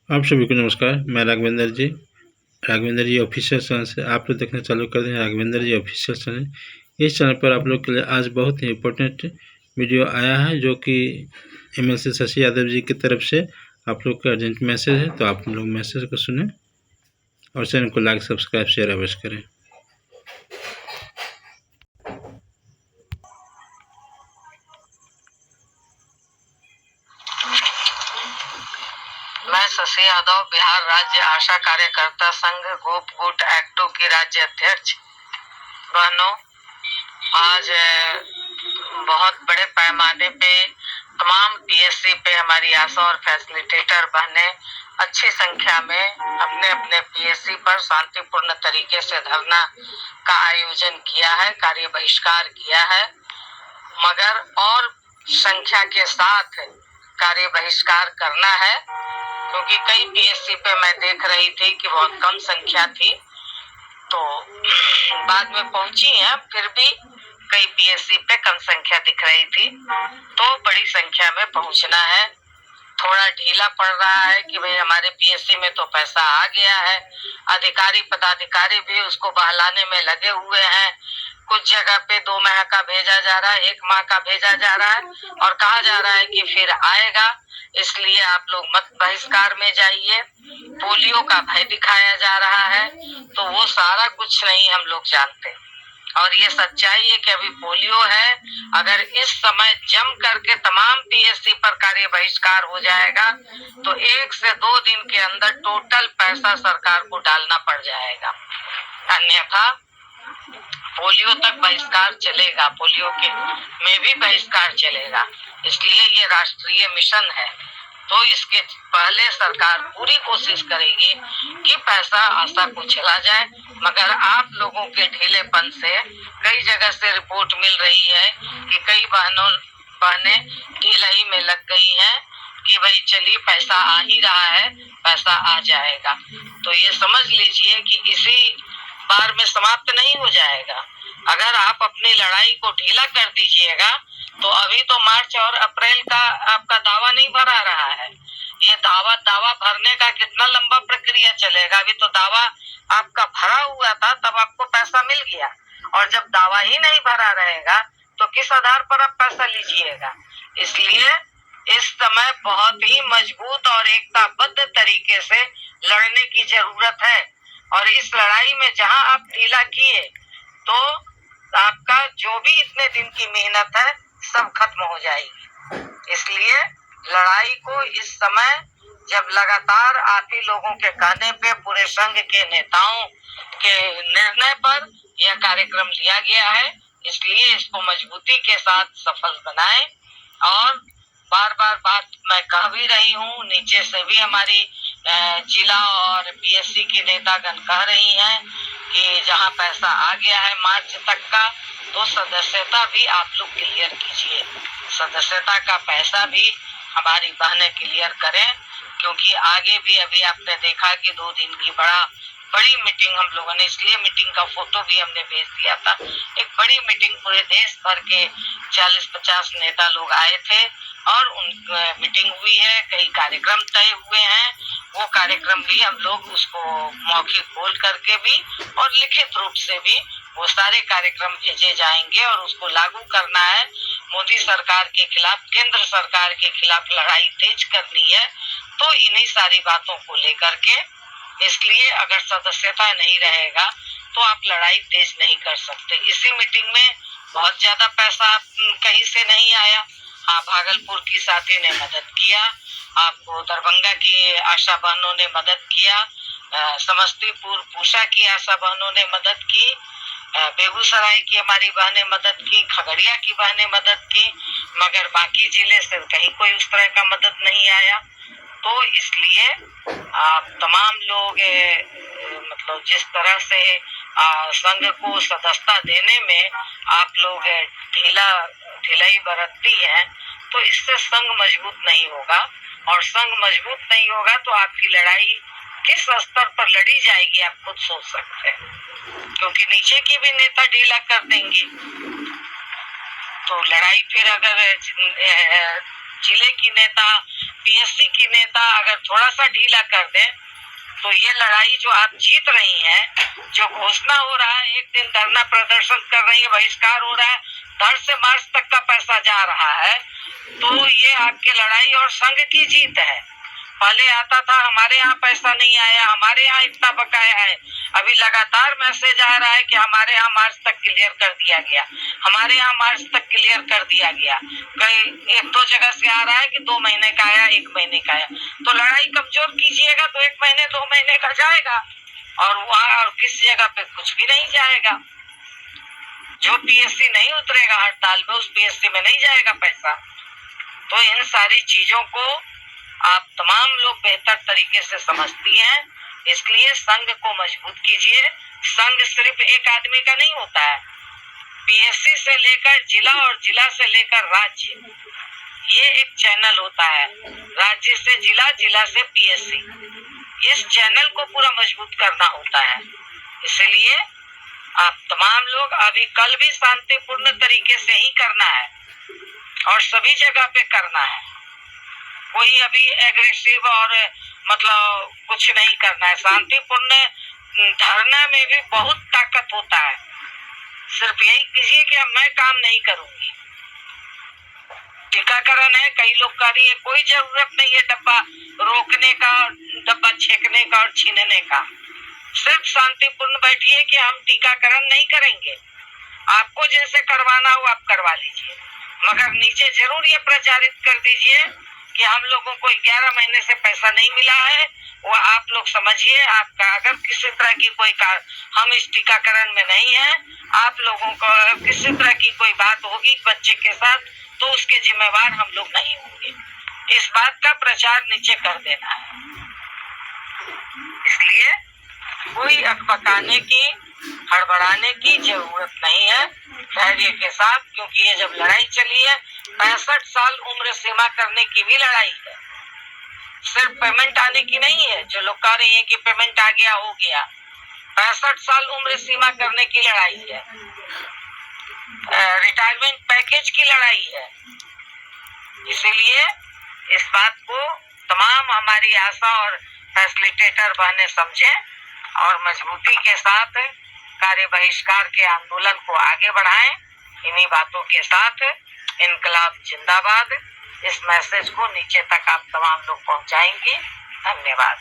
आप सभी को नमस्कार। मैं राघवेंद्र जी ऑफिशियल चैनल से आप लोग देखना चालू कर दें। राघवेंद्र जी ऑफिशियल चैनल, इस चैनल पर आप लोग के लिए आज बहुत ही इम्पोर्टेंट वीडियो आया है, जो कि एमएलसी शशि यादव जी की तरफ से आप लोग का अर्जेंट मैसेज है। तो आप लोग मैसेज को सुने और चैनल को लाइक, सब्सक्राइब, शेयर अवश्य करें। मैं शशि यादव, बिहार राज्य आशा कार्यकर्ता संघ गोप गुट एक्ट 2 की राज्य अध्यक्ष। बहनों, आज बहुत बड़े पैमाने पे तमाम पीएससी पे हमारी आशा और फैसिलिटेटर बहनें अच्छी संख्या में अपने अपने पीएससी पर शांतिपूर्ण तरीके से धरना का आयोजन किया है, कार्य बहिष्कार किया है। मगर और संख्या के साथ कार्य बहिष्कार करना है, क्योंकि कई पीएससी पे मैं देख रही थी कि बहुत कम संख्या थी, तो बाद में पहुंची है, फिर भी कई पीएससी पे कम संख्या दिख रही थी, तो बड़ी संख्या में पहुंचना है। थोड़ा ढीला पड़ रहा है कि भाई हमारे पीएससी में तो पैसा आ गया है, अधिकारी पदाधिकारी भी उसको बहलाने में लगे हुए हैं। कुछ जगह पे 2 माह का भेजा जा रहा है, 1 माह का भेजा जा रहा है और कहा जा रहा है कि फिर आएगा, इसलिए आप लोग मत बहिष्कार में जाइए। पोलियो का भय दिखाया जा रहा है, तो वो सारा कुछ नहीं हम लोग जानते। और ये सच्चाई है कि अभी पोलियो है। अगर इस समय जम करके तमाम पीएससी पर कार्य बहिष्कार हो जाएगा तो 1 से 2 दिन के अंदर टोटल पैसा सरकार को डालना पड़ जाएगा, अन्यथा पोलियो तक बहिष्कार चलेगा, पोलियो के में भी बहिष्कार चलेगा। इसलिए ये राष्ट्रीय मिशन है, तो इसके पहले सरकार पूरी कोशिश करेगी कि पैसा आशा को चला जाए। मगर आप लोगों के ढीलेपन से कई जगह से रिपोर्ट मिल रही है कि कई बहनें ढिलाई में लग गई हैं कि भाई चलिए पैसा आ ही रहा है, पैसा आ जाएगा। तो ये समझ लीजिए कि इसी बार में समाप्त नहीं हो जाएगा। अगर आप अपनी लड़ाई को ढीला कर दीजिएगा तो अभी तो मार्च और अप्रैल का आपका दावा नहीं भरा रहा है। ये दावा भरने का कितना लंबा प्रक्रिया चलेगा। अभी तो दावा आपका भरा हुआ था, तब आपको पैसा मिल गया, और जब दावा ही नहीं भरा रहेगा तो किस आधार पर आप पैसा लीजिएगा। इसलिए इस समय बहुत ही मजबूत और एकताबद्ध तरीके से लड़ने की जरूरत है। और इस लड़ाई में जहां आप ढीला किए तो आपका जो भी इतने दिन की मेहनत है सब खत्म हो जाएगी। इसलिए लड़ाई को इस समय, जब लगातार आप ही लोगों के कहने पे, पूरे संघ के नेताओं के निर्णय पर यह कार्यक्रम लिया गया है, इसलिए इसको मजबूती के साथ सफल बनाएं। और बार बार बात मैं कह भी रही हूँ, नीचे से भी हमारी जिला और पीएससी के नेतागण कह रही हैं कि जहाँ पैसा आ गया है मार्च तक का, तो सदस्यता भी आप लोग क्लियर कीजिए। सदस्यता का पैसा भी हमारी बहनें क्लियर करें, क्योंकि आगे भी अभी आपने देखा कि 2 दिन की बड़ी मीटिंग हम लोगों ने, इसलिए मीटिंग का फोटो भी हमने भेज दिया था। एक बड़ी मीटिंग, पूरे देश भर के 40-50 नेता लोग आए थे और उन मीटिंग हुई है, कई कार्यक्रम तय हुए हैं। वो कार्यक्रम भी हम लोग उसको मौखिक बोल करके भी और लिखित रूप से भी वो सारे कार्यक्रम भेजे जाएंगे और उसको लागू करना है। मोदी सरकार के खिलाफ, केंद्र सरकार के खिलाफ लड़ाई तेज करनी है, तो इन्हीं सारी बातों को लेकर के। इसलिए अगर सदस्यता नहीं रहेगा तो आप लड़ाई तेज नहीं कर सकते। इसी मीटिंग में बहुत ज्यादा पैसा कहीं से नहीं आया। हाँ, भागलपुर की साथी ने मदद किया, आपको दरभंगा की आशा बहनों ने मदद किया, समस्तीपुर पूषा की आशा बहनों ने मदद की, बेगूसराय की हमारी बहनें मदद की, खगड़िया की बहनें मदद की, मगर बाकी जिले से कहीं कोई उस तरह का मदद नहीं आया। तो इसलिए आप तमाम लोग मतलब जिस तरह से संघ को सदस्यता देने में आप लोग ढिलाई बरतती हैं, तो इससे संघ मजबूत नहीं होगा। और संघ मजबूत नहीं होगा तो आपकी लड़ाई किस स्तर पर लड़ी जाएगी आप खुद सोच सकते हैं, क्योंकि नीचे की भी नेता ढीला कर देंगे। तो लड़ाई फिर अगर जिले की नेता, पीएससी की नेता अगर थोड़ा सा ढीला कर दे तो ये लड़ाई जो आप जीत रही हैं, जो घोषणा हो रहा है, एक दिन धरना प्रदर्शन कर रही है, बहिष्कार हो रहा है, 10 से मार्च तक का पैसा जा रहा है, तो ये आपकी लड़ाई और संघ की जीत है। पहले आता था हमारे यहाँ पैसा नहीं आया, हमारे यहाँ इतना बकाया है, अभी लगातार मैसेज आ रहा है कि हमारे यहाँ मार्च तक क्लियर कर दिया गया, हमारे यहाँ मार्च तक क्लियर कर दिया गया। कई एक दो जगह से आ रहा है कि 2 महीने का आया, 1 महीने का आया। तो लड़ाई कमजोर कीजिएगा तो 1 महीने 2 महीने का जाएगा, और वहाँ और किसी जगह पे कुछ भी नहीं जाएगा। जो पीएससी नहीं उतरेगा हड़ताल में, उस पीएससी में नहीं जाएगा पैसा। तो इन सारी चीजों को आप तमाम लोग बेहतर तरीके से समझती हैं, इसलिए संघ को मजबूत कीजिए। संघ सिर्फ एक आदमी का नहीं होता है, पीएससी से लेकर जिला और जिला से लेकर राज्य, ये एक चैनल होता है। राज्य से जिला, जिला से पीएससी, इस चैनल को पूरा मजबूत करना होता है। इसलिए आप तमाम लोग अभी कल भी शांतिपूर्ण तरीके से ही करना है और सभी जगह पे करना है। कोई अभी एग्रेसिव और मतलब कुछ नहीं करना है। शांतिपूर्ण धरना में भी बहुत ताकत होता है। सिर्फ यही कीजिए कि अब मैं काम नहीं करूंगी। टीकाकरण है, कई लोग कर रही है, कोई जरूरत नहीं है डब्बा रोकने का, डब्बा छेकने का और छीनने का। सिर्फ शांतिपूर्ण बैठिए कि हम टीकाकरण नहीं करेंगे, आपको जैसे करवाना हो आप करवा लीजिए, मगर नीचे जरूर ये प्रचारित कर दीजिए कि हम लोगों को 11 महीने से पैसा नहीं मिला है। वो आप लोग समझिए, आपका अगर किसी तरह की कोई हम इस टीकाकरण में नहीं है, आप लोगों को किसी तरह की कोई बात होगी बच्चे के साथ तो उसके जिम्मेवार हम लोग नहीं होंगे। इस बात का प्रचार नीचे कर देना है। इसलिए कोई अकबकाने की, हड़बड़ाने की जरूरत नहीं है, धैर्य के साथ, क्योंकि ये जब लड़ाई चली है 65 साल उम्र सीमा करने की भी लड़ाई है, सिर्फ पेमेंट आने की नहीं है। जो लोग कह रहे हैं कि पेमेंट आ गया हो गया, 65 साल उम्र सीमा करने की लड़ाई है, रिटायरमेंट पैकेज की लड़ाई है। इसीलिए इस बात को तमाम हमारी आशा और फैसिलिटेटर बहने समझे और मजबूती के साथ कार्य बहिष्कार के आंदोलन को आगे बढ़ाएं। इन्हीं बातों के साथ इनकलाब जिंदाबाद, इस मैसेज को नीचे तक आप तमाम लोग पहुंचाएंगे। धन्यवाद।